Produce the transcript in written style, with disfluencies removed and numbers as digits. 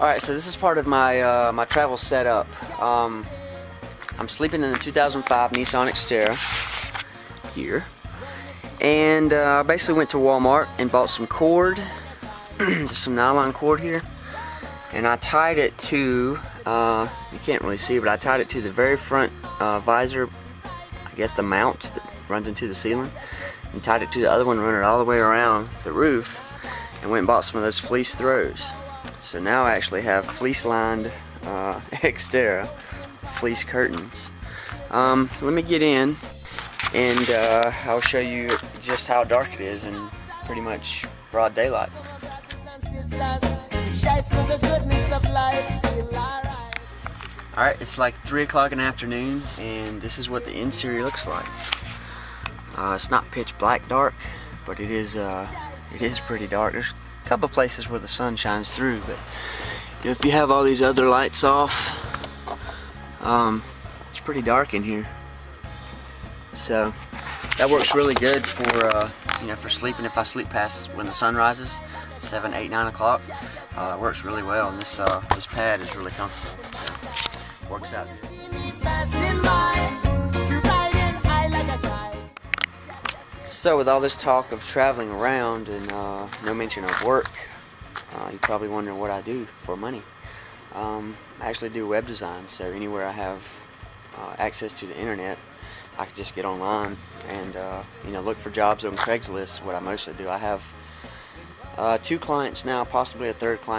Alright, so this is part of my my travel setup. I'm sleeping in the 2005 Nissan Xterra here, and I basically went to Walmart and bought some cord, just some nylon cord here, and I tied it to, you can't really see, but I tied it to the very front visor, I guess the mount that runs into the ceiling, and tied it to the other one, run it all the way around the roof, and went and bought some of those fleece throws. So now I actually have fleece-lined Xterra fleece curtains. Let me get in, and I'll show you just how dark it is in pretty much broad daylight. Alright, it's like 3 o'clock in the afternoon, and this is what the interior looks like. It's not pitch black dark, but it is pretty dark. There's a couple places where the sun shines through, but if you have all these other lights off, it's pretty dark in here. So that works really good for for sleeping. If I sleep past when the sun rises, 7, 8, 9 o'clock, it works really well. And this this pad is really comfortable. So works out good. So with all this talk of traveling around and no mention of work, you're probably wondering what I do for money. I actually do web design, so anywhere I have access to the internet, I can just get online and look for jobs on Craigslist. What I mostly do. I have 2 clients now, possibly a 3rd client.